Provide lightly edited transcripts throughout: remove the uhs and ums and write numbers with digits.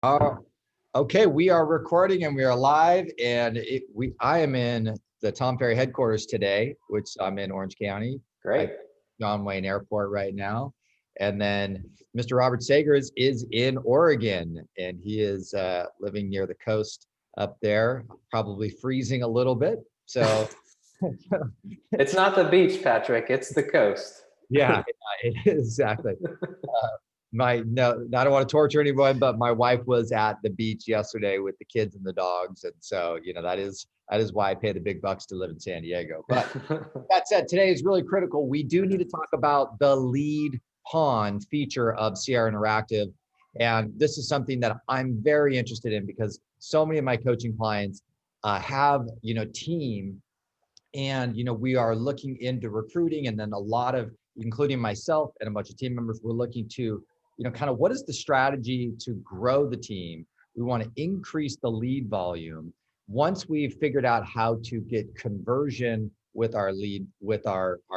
Uh, okay, we are recording and we are live, and I am in the Tom Ferry headquarters today, which I'm in Orange County. Great. John Wayne Airport right now. And then Mr. Robert Sagers is in Oregon, and he is living near the coast up there, probably freezing a little bit. So It's not the beach, Patrick, it's the coast. yeah, it is exactly. No, I don't want to torture anyone, but my wife was at the beach yesterday with the kids and the dogs, and so that is why I pay the big bucks to live in San Diego. But that said, today is really critical. We do need to talk about the lead pond feature of Sierra Interactive, and this is something that I'm very interested in because so many of my coaching clients have team, and we are looking into recruiting, and then a lot of, including myself and a bunch of team members, we're looking to kind of what is the strategy to grow the team. We want to increase the lead volume. Once we've figured out how to get conversion with our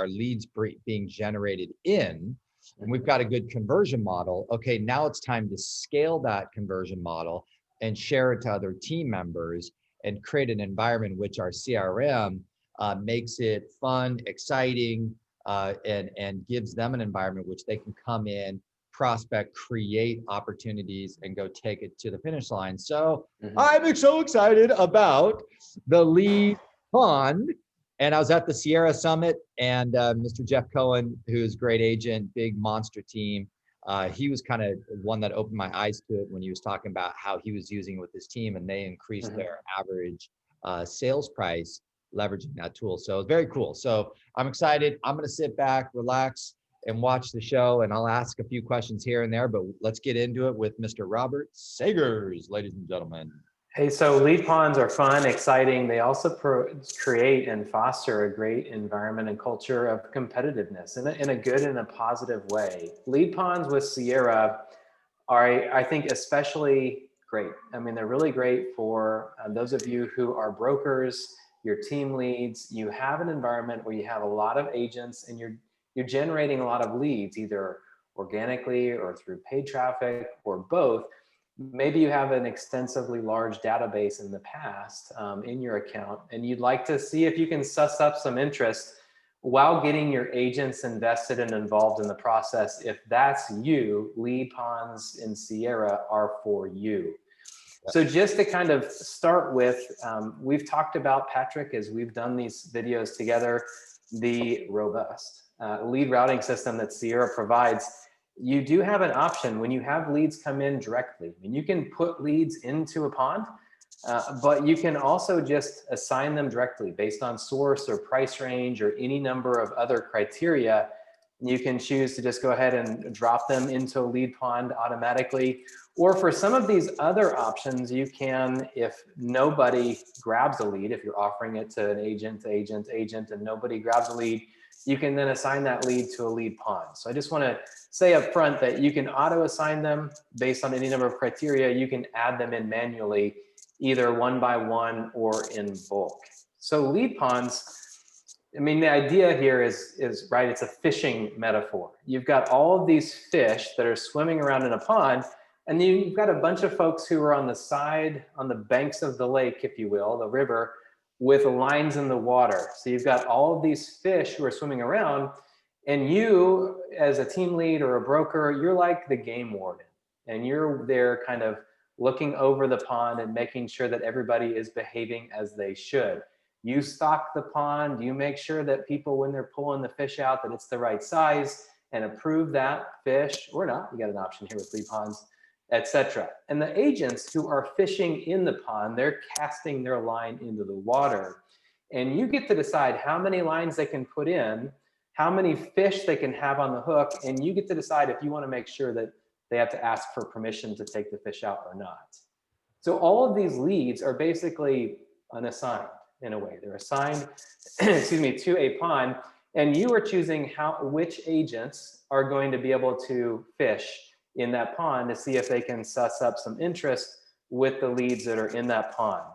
leads being generated in, and we've got a good conversion model, okay, now it's time to scale that conversion model and share it to other team members and create an environment in which our CRM makes it fun, exciting, and gives them an environment which they can come in, prospect, create opportunities, and go take it to the finish line. So I'm so excited about the lead pond. And I was at the Sierra Summit, and Mr. Jeff Cohen, who's a great agent, big monster team, he was kind of one that opened my eyes to it when he was talking about how he was using it with his team, and they increased their average sales price leveraging that tool. So it's very cool. So I'm excited. I'm going to sit back, relax, and watch the show, and I'll ask a few questions here and there, but let's get into it with Mr. Robert Sagers, ladies and gentlemen. Hey, so lead ponds are fun, exciting. They also create and foster a great environment and culture of competitiveness in a good and a positive way. Lead ponds with Sierra are, I think, especially great. I mean, they're really great for those of you who are brokers, your team leads. You have an environment where you have a lot of agents and you're generating a lot of leads, either organically or through paid traffic or both. Maybe you have an extensively large database in the past in your account, and you'd like to see if you can suss up some interest while getting your agents invested and involved in the process. If that's you, lead ponds in Sierra are for you. So just to kind of start with, we've talked about, Patrick, as we've done these videos together, the robust lead routing system that Sierra provides. You do have an option when you have leads come in directly. I mean, you can put leads into a pond, but you can also just assign them directly based on source or price range or any number of other criteria. You can choose to just go ahead and drop them into a lead pond automatically. Or for some of these other options, you can, if nobody grabs a lead, if you're offering it to an agent, and nobody grabs a lead, you can then assign that lead to a lead pond. So I just want to say up front that you can auto assign them based on any number of criteria. You can add them in manually, either one by one or in bulk. So lead ponds, I mean, the idea here is right, it's a fishing metaphor. You've got all of these fish that are swimming around in a pond, and you've got a bunch of folks who are on the side, on the banks of the lake, if you will, the river, with lines in the water. So you've got all of these fish who are swimming around, and you, as a team lead or a broker, you're like the game warden, and you're there kind of looking over the pond and making sure that everybody is behaving as they should. You stock the pond, you make sure that people, when they're pulling the fish out, that it's the right size, and approve that fish or not. You got an option here with lead ponds, etc. And the agents who are fishing in the pond, they're casting their line into the water. And you get to decide how many lines they can put in, how many fish they can have on the hook, and you get to decide if you want to make sure that they have to ask for permission to take the fish out or not. So all of these leads are basically unassigned in a way. They're assigned, excuse me, to a pond, and you are choosing which agents are going to be able to fish in that pond to see if they can suss up some interest with the leads that are in that pond.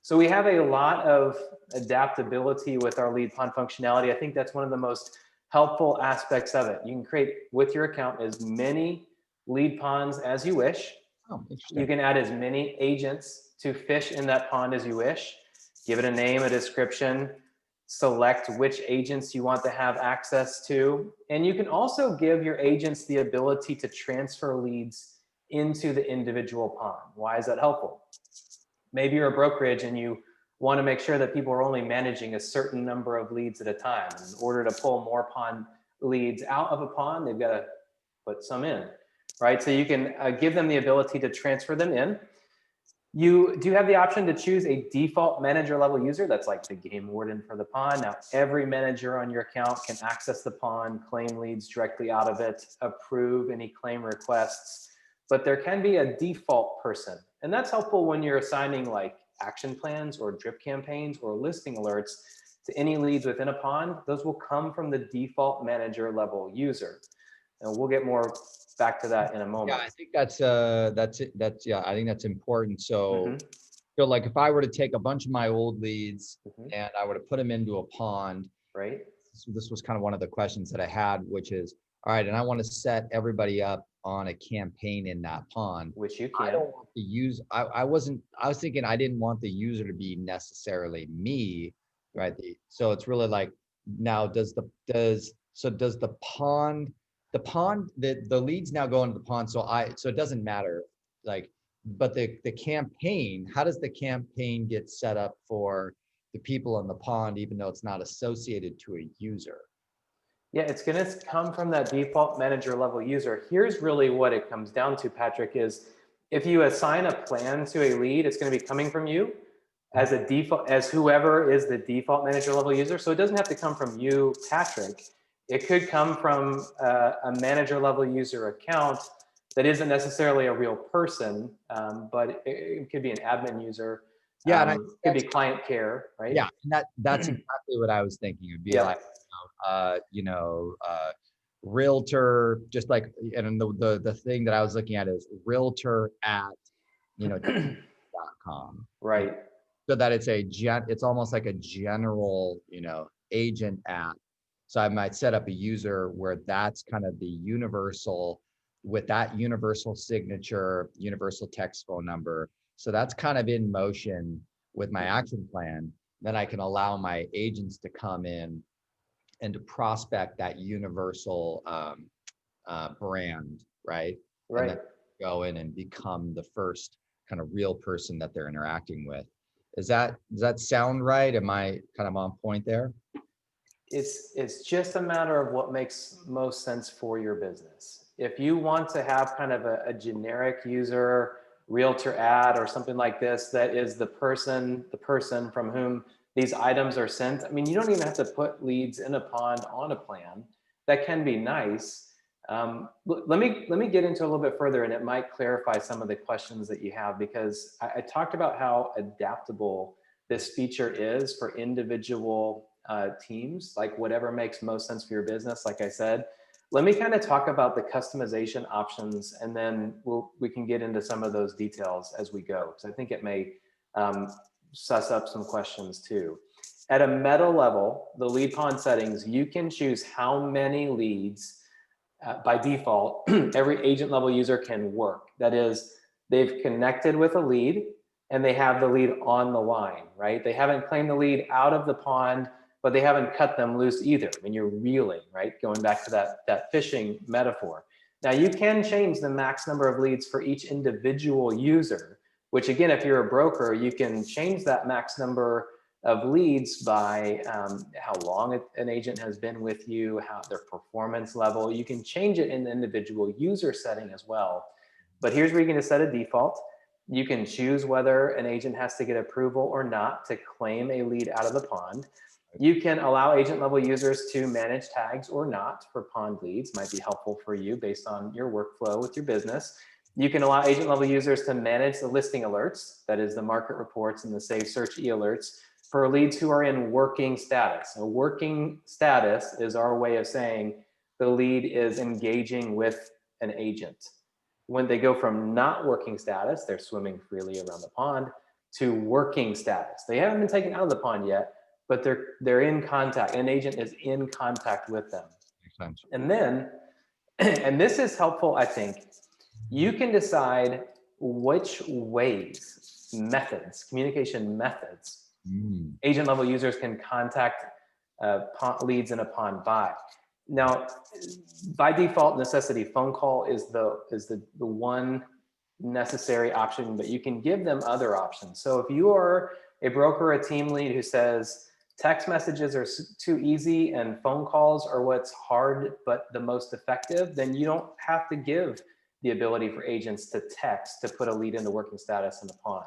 So we have a lot of adaptability with our lead pond functionality. I think that's one of the most helpful aspects of it. You can create with your account as many lead ponds as you wish. Oh, You interesting. can add as many agents to fish in that pond as you wish. Give it a name, a description, select which agents you want to have access to. And you can also give your agents the ability to transfer leads into the individual pond. Why is that helpful? Maybe you're a brokerage and you want to make sure that people are only managing a certain number of leads at a time. In order to pull more pond leads out of a pond, they've got to put some in, right? So you can give them the ability to transfer them in. You do have the option to choose a default manager level user. That's like the game warden for the pond. Now, every manager on your account can access the pond, claim leads directly out of it, approve any claim requests, but there can be a default person. And that's helpful when you're assigning like action plans or drip campaigns or listing alerts to any leads within a pond. Those will come from the default manager level user. And we'll get more back to that in a moment. Yeah, I think that's it. Yeah, I think that's important. So, Mhm. so like if I were to take a bunch of my old leads Mhm. and I were to put them into a pond, Right? so this was kind of one of the questions that I had, which is, all right, and I want to set everybody up on a campaign in that pond. Which you I can. don't want the use. I was thinking I didn't want the user to be necessarily me, right? So it's really like now does the pond the leads now go into the pond. So it doesn't matter like, but the campaign, how does the campaign get set up for the people in the pond, even though it's not associated to a user? Yeah, it's going to come from that default manager level user. Here's really what it comes down to, Patrick, is if you assign a plan to a lead, it's going to be coming from you as a default, as whoever is the default manager level user. So it doesn't have to come from you, Patrick. It could come from a manager level user account that isn't necessarily a real person, but it could be an admin user. Yeah, and I think Could be that's client care, right? yeah, and that's exactly what I was thinking. It'd be like, Yep. you know, realtor, just like, and then the thing that I was looking at is realtor at, you know, .com. Right. So that it's almost like a general, agent at. So I might set up a user where that's kind of the universal, with that universal signature, universal text phone number. So that's kind of in motion with my action plan. Then I can allow my agents to come in and to prospect that universal brand, right? And then Right. go in and become the first kind of real person that they're interacting with. Does that sound right? Am I kind of on point there? It's just a matter of what makes most sense for your business. If you want to have kind of a generic user realtor ad or something like this that is the person from whom these items are sent, I mean, you don't even have to put leads in a pond on a plan. That can be nice. Let me get into a little bit further, and it might clarify some of the questions that you have, because I talked about how adaptable this feature is for individual teams, like whatever makes most sense for your business. Like I said, let me kind of talk about the customization options, and then we can get into some of those details as we go, because I think it may suss up some questions too. At a meta level, the lead pond settings, you can choose how many leads by default every agent level user can work. That is, they've connected with a lead and they have the lead on the line, right? They haven't claimed the lead out of the pond, but they haven't cut them loose either. I mean, you're reeling, right? Going back to that fishing metaphor. Now you can change the max number of leads for each individual user, which again, if you're a broker, you can change that max number of leads by how long an agent has been with you, how their performance level. You can change it in the individual user setting as well. But here's where you're going to set a default. You can choose whether an agent has to get approval or not to claim a lead out of the pond. You can allow agent level users to manage tags or not for pond leads. Might be helpful for you based on your workflow with your business. You can allow agent level users to manage the listing alerts, that is the market reports and the save search e-alerts, for leads who are in working status. A working status is our way of saying the lead is engaging with an agent. When they go from not working status, they're swimming freely around the pond, to working status. They haven't been taken out of the pond yet, but they're in contact. An agent is in contact with them. Makes sense. And then, and this is helpful, I think, you can decide which ways, methods, communication methods, agent level users can contact leads in a pond by. Now, by default necessity, phone call is the one necessary option, but you can give them other options. So if you are a broker, a team lead who says text messages are too easy and phone calls are what's hard but the most effective, then you don't have to give the ability for agents to text to put a lead into working status in the pond.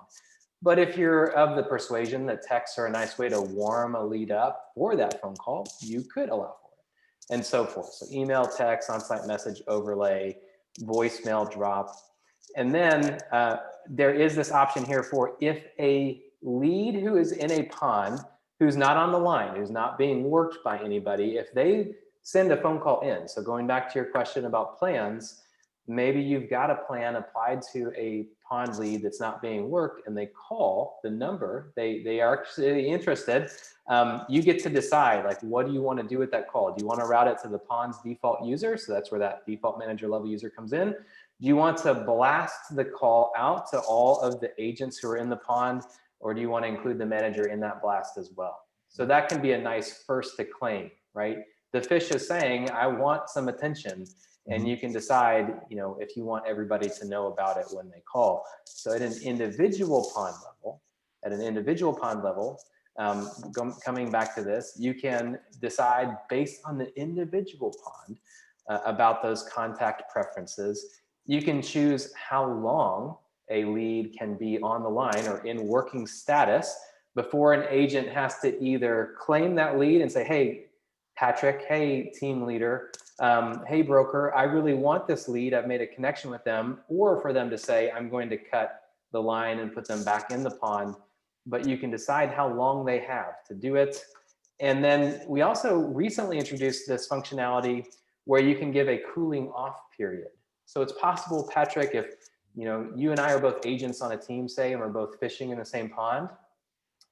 But if you're of the persuasion that texts are a nice way to warm a lead up for that phone call, you could allow for it, and so forth. So email, text, on-site message overlay, voicemail drop. And then there is this option here for if a lead who is in a pond, who's not on the line, who's not being worked by anybody, if they send a phone call in. So going back to your question about plans, maybe you've got a plan applied to a pond lead that's not being worked and they call the number, they are actually interested. You get to decide, like, what do you want to do with that call? Do you want to route it to the pond's default user? So that's where that default manager level user comes in. Do you want to blast the call out to all of the agents who are in the pond, or do you want to include the manager in that blast as well? So that can be a nice first to claim, right? The fish is saying, I want some attention, and you can decide, you know, if you want everybody to know about it when they call. So at an individual pond level, coming back to this, you can decide based on the individual pond about those contact preferences. You can choose how long a lead can be on the line or in working status before an agent has to either claim that lead and say, hey, Patrick, hey, team leader, hey, broker, I really want this lead. I've made a connection with them, or for them to say, I'm going to cut the line and put them back in the pond. But you can decide how long they have to do it. And then we also recently introduced this functionality where you can give a cooling off period. So it's possible, Patrick, if you and I are both agents on a team, say, and we're both fishing in the same pond,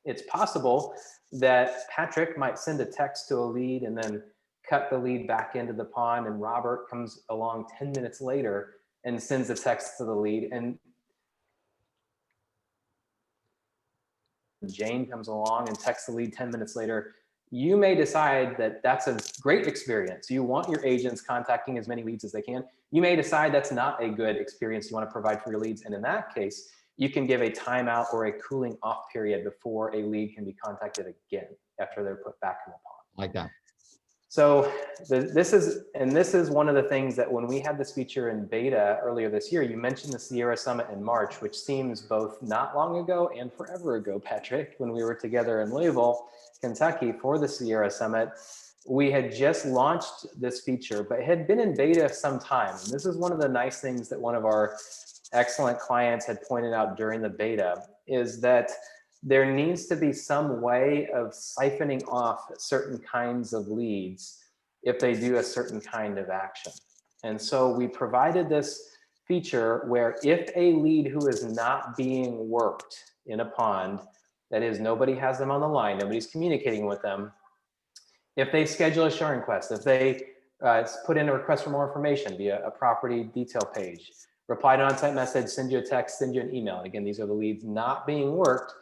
it's possible that Patrick might send a text to a lead and then cut the lead back into the pond, and Robert comes along 10 minutes later and sends a text to the lead, and Jane comes along and texts the lead 10 minutes later. You may decide that that's a great experience. You want your agents contacting as many leads as they can. You may decide that's not a good experience you want to provide for your leads. And in that case, you can give a timeout or a cooling off period before a lead can be contacted again after they're put back in the pond. Like that. So this is one of the things that when we had this feature in beta earlier this year, you mentioned the Sierra Summit in March, which seems both not long ago and forever ago, Patrick, when we were together in Louisville, Kentucky for the Sierra Summit. We had just launched this feature, but it had been in beta some time. And this is one of the nice things that one of our excellent clients had pointed out during the beta, is that there needs to be some way of siphoning off certain kinds of leads if they do a certain kind of action. And so we provided this feature where if a lead who is not being worked in a pond, that is, nobody has them on the line, nobody's communicating with them, if they schedule a showing request, if they put in a request for more information via a property detail page, reply to an on-site message, send you a text, send you an email, and again, these are the leads not being worked,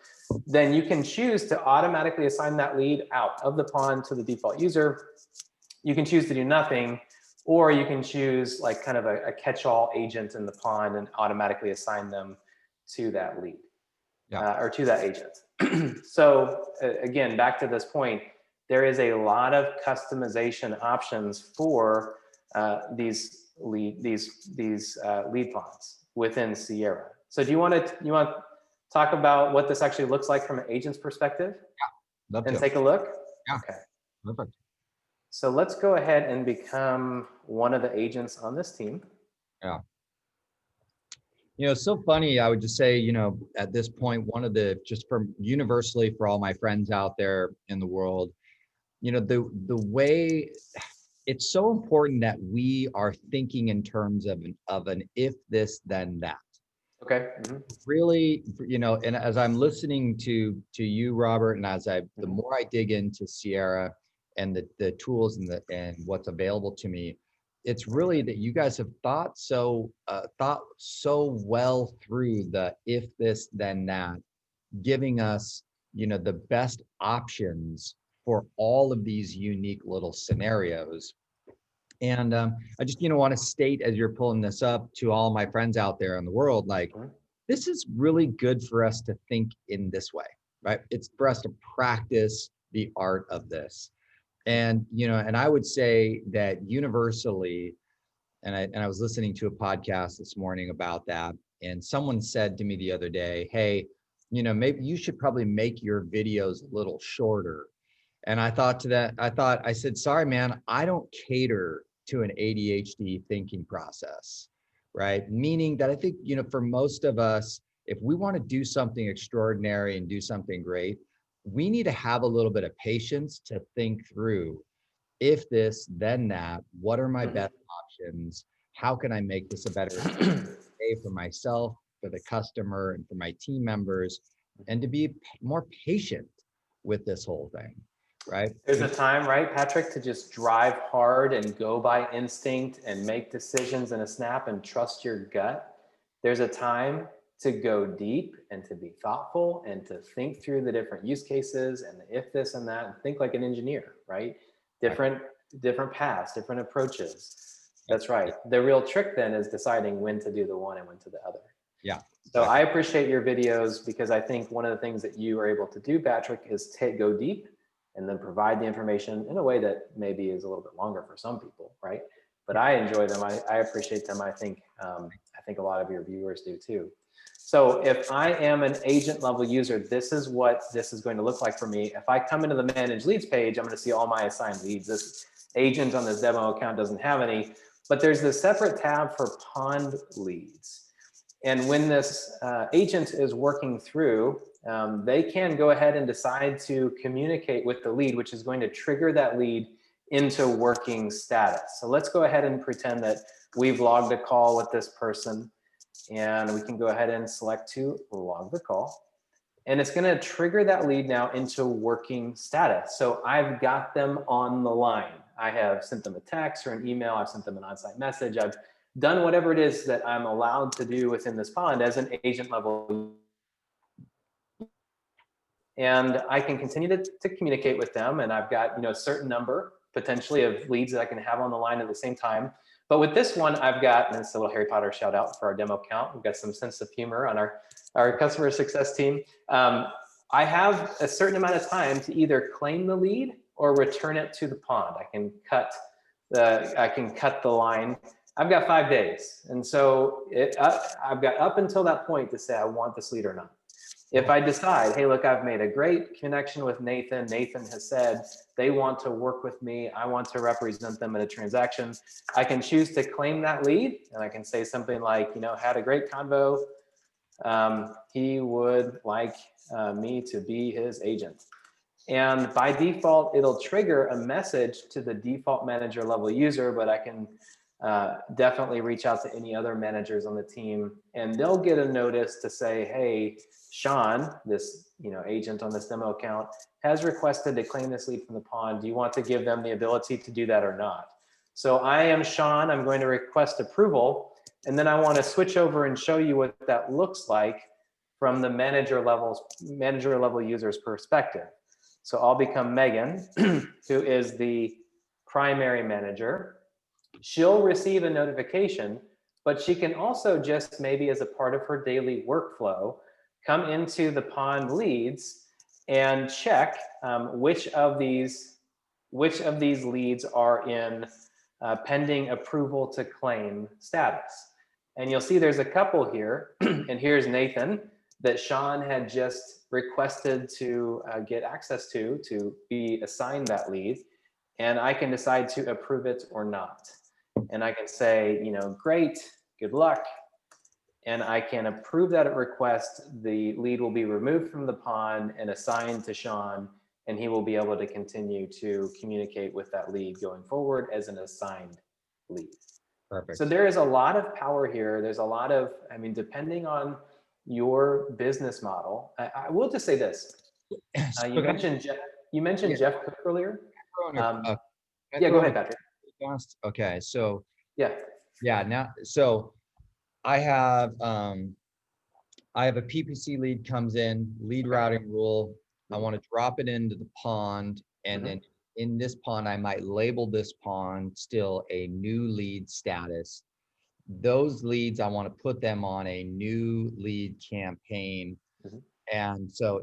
then you can choose to automatically assign that lead out of the pond to the default user. You can choose to do nothing, or you can choose like kind of a catch-all agent in the pond and automatically assign them to that lead, or to that agent. So again, back to this point, there is a lot of customization options for these lead ponds within Sierra. So do you want to talk about what this actually looks like from an agent's perspective? Yeah, and take a look? Yeah. Okay. Perfect. So let's go ahead and become one of the agents on this team. Yeah. It's so funny. I would just say, at this point, one of the, just from universally for all my friends out there in the world, the way it's so important that we are thinking in terms of an if this, then that. Okay. Really, and as I'm listening to you, Robert, and the more I dig into Sierra and the tools and what's available to me, it's really that you guys have thought so well through the if this then that, giving us, the best options for all of these unique little scenarios. And I just, want to state, as you're pulling this up, to all my friends out there in the world, like, this is really good for us to think in this way, right? It's for us to practice the art of this. And, and I would say that universally, and I was listening to a podcast this morning about that, and someone said to me the other day, hey, maybe you should probably make your videos a little shorter. And I said, sorry, man, I don't cater to an ADHD thinking process, right? Meaning that I think, for most of us, if we want to do something extraordinary and do something great, we need to have a little bit of patience to think through, if this, then that, what are my best options? How can I make this a better day for myself, for the customer, and for my team members, and to be more patient with this whole thing, right? There's a time, right, Patrick, to just drive hard and go by instinct and make decisions in a snap and trust your gut. There's a time to go deep and to be thoughtful and to think through the different use cases and the if this and that, and think like an engineer, right? Different paths, different approaches. That's right. The real trick then is deciding when to do the one and when to the other. Yeah. So I appreciate your videos, because I think one of the things that you are able to do, Patrick, is go deep and then provide the information in a way that maybe is a little bit longer for some people, right? But I enjoy them. I appreciate them. I think a lot of your viewers do too. So if I am an agent level user, this is what this is going to look like for me. If I come into the manage leads page, I'm going to see all my assigned leads. This agent on this demo account doesn't have any, but there's this separate tab for pond leads. And when this agent is working through, they can go ahead and decide to communicate with the lead, which is going to trigger that lead into working status. So let's go ahead and pretend that we've logged a call with this person, and we can go ahead and select to log the call. And it's going to trigger that lead now into working status. So I've got them on the line. I have sent them a text or an email. I've sent them an on-site message. I've done whatever it is that I'm allowed to do within this pond as an agent level. And I can continue to communicate with them. And I've got, a certain number potentially of leads that I can have on the line at the same time. But with this one, I've got, and it's a little Harry Potter shout out for our demo account. We've got some sense of humor on our customer success team. I have a certain amount of time to either claim the lead or return it to the pond. I can cut the line. I've got 5 days. And so I've got up until that point to say I want this lead or not. If I decide, hey, look, I've made a great connection with Nathan. Nathan has said they want to work with me. I want to represent them in a transaction. I can choose to claim that lead. And I can say something like, had a great convo. He would like me to be his agent. And by default, it'll trigger a message to the default manager level user, but I can definitely reach out to any other managers on the team, and they'll get a notice to say, hey, Sean, this agent on this demo account, has requested to claim this lead from the pond. Do you want to give them the ability to do that or not? So I am Sean. I'm going to request approval, and then I want to switch over and show you what that looks like from the manager level user's perspective. So I'll become Megan, who is the primary manager. She'll receive a notification, but she can also just maybe as a part of her daily workflow, come into the pond leads and check which of these leads are in pending approval to claim status. And you'll see there's a couple here, and here's Nathan that Sean had just requested to get access to be assigned that lead. And I can decide to approve it or not. And I can say, great, good luck. And I can approve that request. The lead will be removed from the pond and assigned to Sean, and he will be able to continue to communicate with that lead going forward as an assigned lead. Perfect. So there is a lot of power here. There's a lot of, depending on your business model. I will just say this. You mentioned Jeff Cook earlier. Yeah, go ahead, Patrick. Okay, so Yeah. Yeah. Now, so I have a PPC lead comes in, lead routing rule. I want to drop it into the pond, and then in this pond, I might label this pond still a new lead status. Those leads, I want to put them on a new lead campaign. And so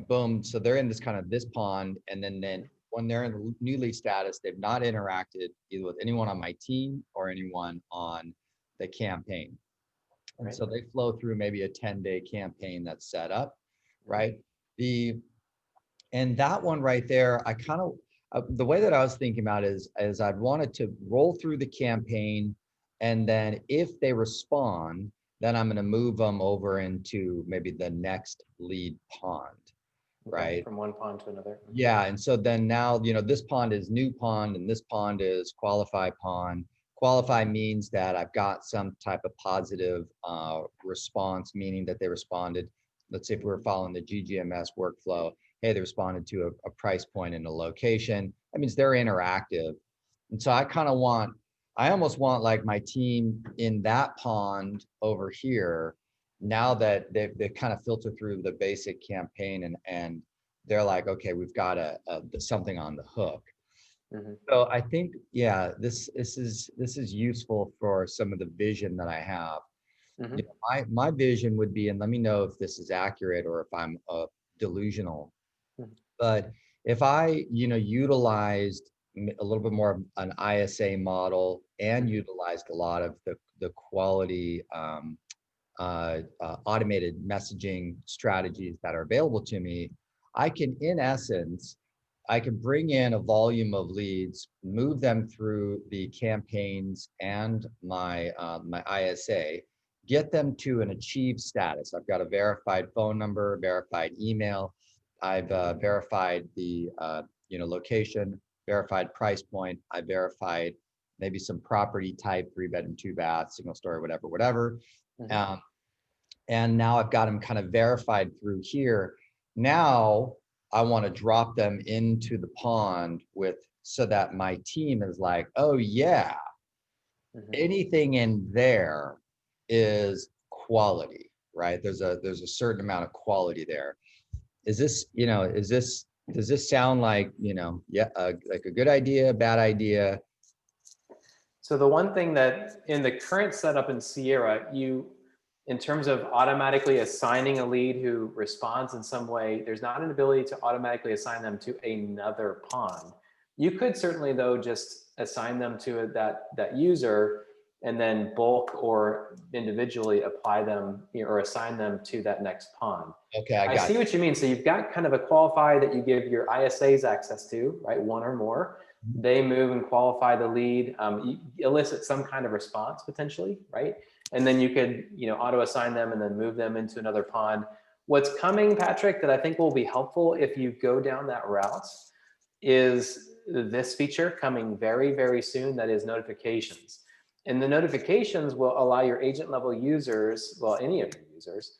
boom, so they're in this kind of this pond, and then when they're in the new lead status, they've not interacted either with anyone on my team or anyone on the campaign. And so they flow through maybe a 10-day campaign that's set up, right? And that one right there, I kind of, the way that I was thinking about is I'd wanted to roll through the campaign, and then if they respond, then I'm going to move them over into maybe the next lead pond, right? From one pond to another. Yeah. And so then now, this pond is new pond, and this pond is qualify pond. Qualify means that I've got some type of positive response, meaning that they responded. Let's say if we're following the GGMS workflow, hey, they responded to a price point and a location. That means they're interactive. And so I almost want like my team in that pond over here, now that they've kind of filtered through the basic campaign, and they're like, okay, we've got something on the hook. So I think, yeah, this is useful for some of the vision that I have. My vision would be, and let me know if this is accurate or if I'm delusional, but if I, utilized a little bit more of an ISA model and utilized a lot of the quality automated messaging strategies that are available to me, I can bring in a volume of leads, move them through the campaigns and my ISA, get them to an achieved status. I've got a verified phone number, verified email. I've verified the location, verified price point. I verified maybe some property type, 3-bedroom, 2-bath, single story, whatever. And now I've got them kind of verified through here. Now I want to drop them into the pond so that my team is like, oh yeah, anything in there is quality, right? There's a certain amount of quality there. Does this sound like, like a good idea, bad idea? So the one thing that in the current setup in Sierra, in terms of automatically assigning a lead who responds in some way, there's not an ability to automatically assign them to another pond. You could certainly, though, just assign them to that user and then bulk or individually apply them or assign them to that next pond. Okay, I see what you mean. So you've got kind of a qualify that you give your ISAs access to, right? One or more. They move and qualify the lead, elicit some kind of response potentially, right? And then you could, auto assign them and then move them into another pond. What's coming, Patrick, that I think will be helpful if you go down that route is this feature coming very, very soon. That is notifications. And the notifications will allow your agent level users, well, any of your users,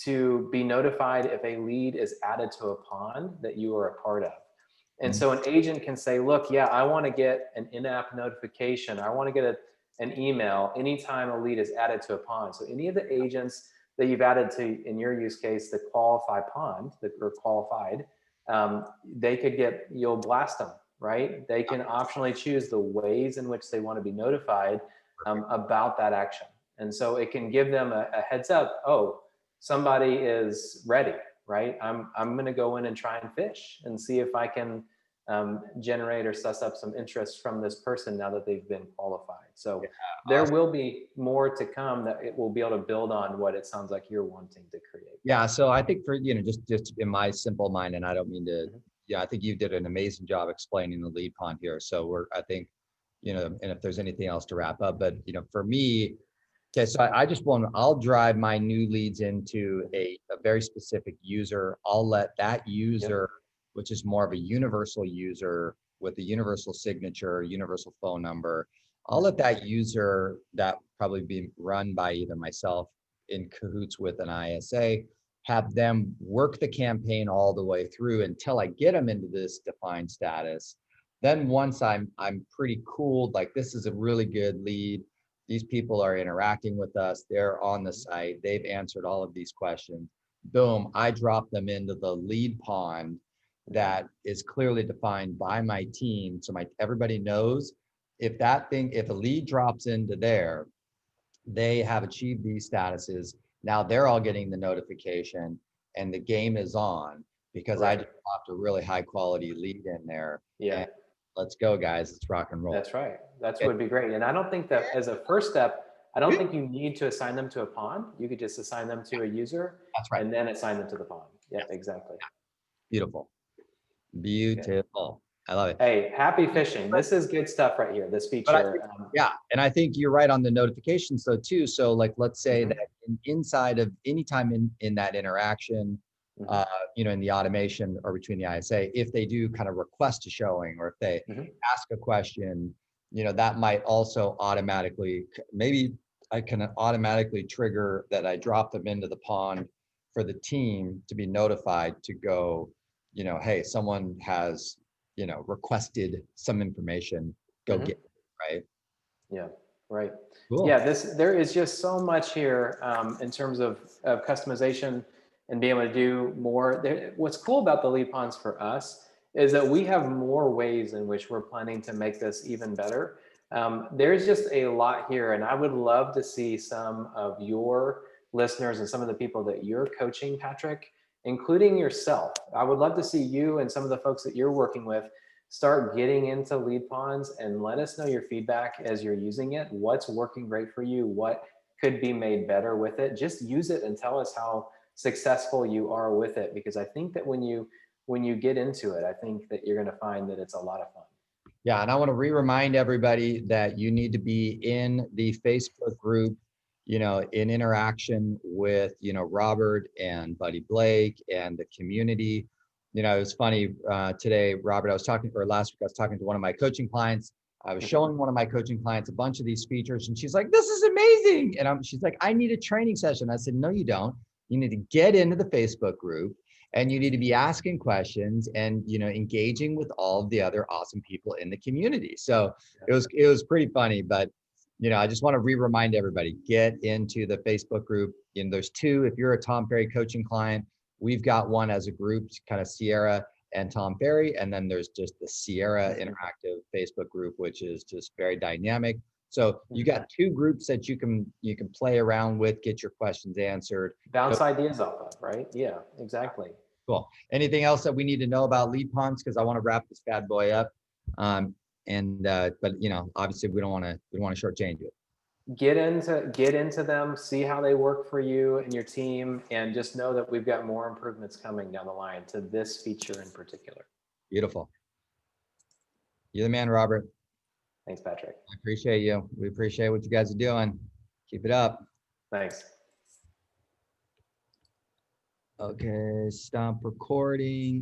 to be notified if a lead is added to a pond that you are a part of. And so an agent can say, look, yeah, I want to get an in-app notification. I want to get an email anytime a lead is added to a pond. So any of the agents that you've added to, in your use case, the qualify pond that are qualified, they could you'll blast them, right? They can optionally choose the ways in which they want to be notified about that action. And so it can give them a heads up, oh, somebody is ready, right? I'm going to go in and try and fish and see if I can generate or suss up some interest from this person now that they've been qualified. So there will be more to come that it will be able to build on what it sounds like you're wanting to create. Yeah. So I think for, just in my simple mind, and I don't mean to, I think you did an amazing job explaining the lead pond here. So I think, and if there's anything else to wrap up, but, for me, okay, so I'll drive my new leads into a very specific user. I'll let that user, which is more of a universal user with a universal signature, universal phone number, I'll let that user that probably be run by either myself in cahoots with an ISA, have them work the campaign all the way through until I get them into this defined status. then once I'm pretty cooled, like this is a really good lead. These people are interacting with us. They're on the site. They've answered all of these questions. Boom, I drop them into the lead pond that is clearly defined by my team. So everybody knows if a lead drops into there, they have achieved these statuses. Now they're all getting the notification and the game is on because I just dropped a really high quality lead in there. Yeah. And let's go, guys. Let's rock and roll. That's right. That's what would be great. And I don't think that as a first step, I don't think you need to assign them to a pond. You could just assign them to a user. That's right. And then assign them to the pond. Yeah, exactly. Beautiful. Beautiful. I love it. Hey, happy fishing. This is good stuff right here, this feature. Yeah, and I think you're right on the notifications though too. So like, let's say that inside of any time in that interaction, you know, in the automation or between the ISA, if they do kind of request a showing or if they ask a question, you know, that might also automatically, maybe I can automatically trigger that I drop them into the pond for the team to be notified to go, you know, hey, someone has, you know, requested some information, go get it, right? Yeah, right. Cool. Yeah, there is just so much here in terms of customization and being able to do more. What's cool about the lead ponds for us is that we have more ways in which we're planning to make this even better. There's just a lot here, and I would love to see some of your listeners and some of the people that you're coaching, Patrick, including yourself. I would love to see you and some of the folks that you're working with start getting into lead ponds and let us know your feedback as you're using it. What's working great for you? What could be made better with it? Just use it and tell us how successful you are with it. Because I think that when you get into it, I think that you're going to find that it's a lot of fun. Yeah, and I want to remind everybody that you need to be in the Facebook group, you know, in interaction with, you know, Robert and Buddy Blake and the community. You know, it was funny today, Robert, last week I was talking to one of my coaching clients. I was showing one of my coaching clients a bunch of these features and she's like, this is amazing. And she's like, I need a training session. I said, no, you don't. You need to get into the Facebook group and you need to be asking questions and, you know, engaging with all of the other awesome people in the community. So it was pretty funny, but you know, I just want to remind everybody, get into the Facebook group. You know, there's two. If you're a Tom Ferry coaching client, we've got one as a group, kind of Sierra and Tom Ferry. And then there's just the Sierra Interactive Facebook group, which is just very dynamic. So you got two groups that you can play around with, get your questions answered. Bounce ideas off of, right? Yeah, exactly. Cool. Anything else that we need to know about lead ponds? Because I want to wrap this bad boy up. But you know, obviously we don't want to shortchange it. Get into them, see how they work for you and your team, and just know that we've got more improvements coming down the line to this feature in particular. Beautiful. You're the man, Robert. Thanks, Patrick. I appreciate you. We appreciate what you guys are doing. Keep it up. Thanks. Okay, stop recording.